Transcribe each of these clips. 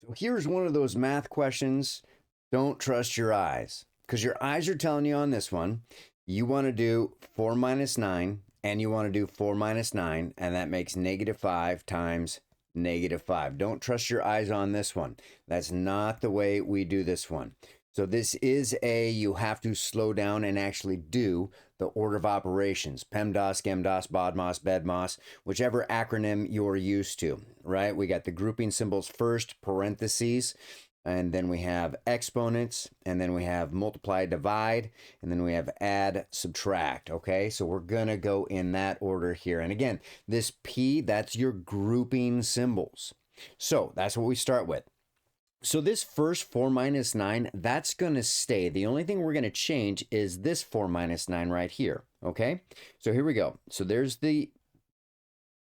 So here's one of those math questions. Don't trust your eyes because your eyes are telling you on this one, you want to do 4 minus 9 and you want to do 4 minus 9, and that makes -5 times -5. Don't trust your eyes on this one. That's not the way we do this one. So this is you have to slow down and actually do the order of operations. PEMDAS, GEMDAS, BODMAS, BEDMAS, whichever acronym you're used to, right? We got the grouping symbols first, parentheses, and then we have exponents, and then we have multiply, divide, and then we have add, subtract, okay? So we're gonna go in that order here. And again, this P, that's your grouping symbols. So that's what we start with. So this first 4 minus 9, that's going to stay. The only thing we're going to change is this 4 minus 9 right here, okay? So here we go. So there's the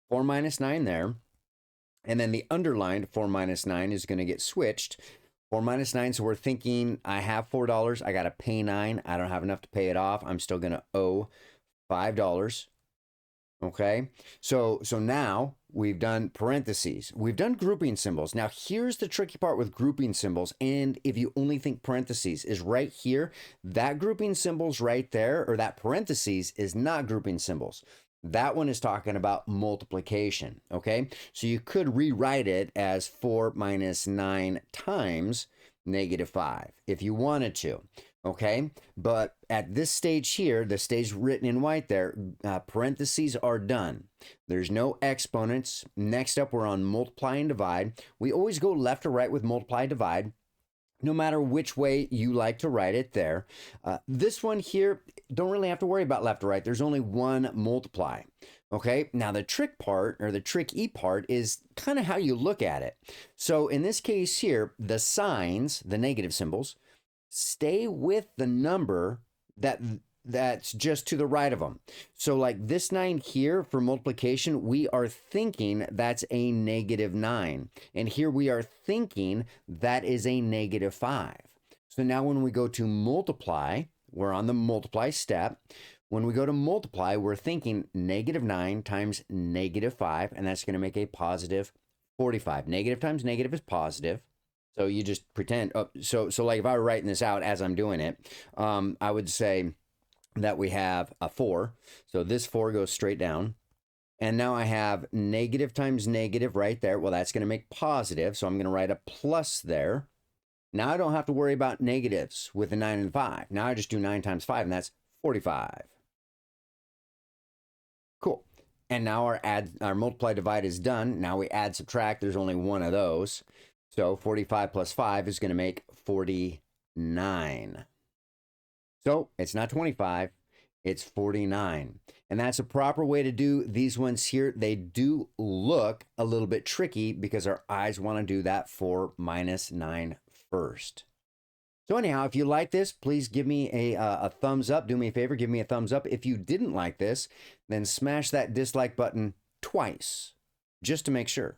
4 minus 9 there. And then the underlined 4 minus 9 is going to get switched. 4 minus 9, so we're thinking I have $4. I got to pay 9. I don't have enough to pay it off. I'm still going to owe $5. Okay, so now we've done parentheses. We've done grouping symbols. Now here's the tricky part with grouping symbols. And if you only think parentheses is right here, that grouping symbols right there, or that parentheses is not grouping symbols. That one is talking about multiplication. Okay, so you could rewrite it as 4 minus 9 times -5 if you wanted to. Okay, but at this stage here, the stage written in white there, parentheses are done. There's no exponents. Next up, we're on multiply and divide. We always go left or right with multiply, divide, no matter which way you like to write it there. This one here, don't really have to worry about left or right. There's only one multiply. Okay, now the trick part, or the tricky part, is kind of how you look at it. So in this case here, the signs, the negative symbols, stay with the number that's just to the right of them. So like this 9 here for multiplication, we are thinking that's a -9. And here we are thinking that is a -5. So now when we go to multiply, we're on the multiply step. When we go to multiply, we're thinking -9 times -5, and that's going to make a positive 45. Negative times negative is positive. So you just pretend, so like if I were writing this out as I'm doing it, I would say that we have a 4. So this 4 goes straight down. And now I have negative times negative right there. Well, that's going to make positive. So I'm going to write a plus there. Now I don't have to worry about negatives with the 9 and 5. Now I just do 9 times 5, and that's 45. Cool. And now our multiply divide is done. Now we add subtract. There's only one of those. So 45 plus 5 is going to make 49. So it's not 25, it's 49. And that's a proper way to do these ones here. They do look a little bit tricky because our eyes want to do that 4 minus 9 first. So anyhow, if you like this, please give me a thumbs up. Do me a favor, give me a thumbs up. If you didn't like this, then smash that dislike button twice, just to make sure.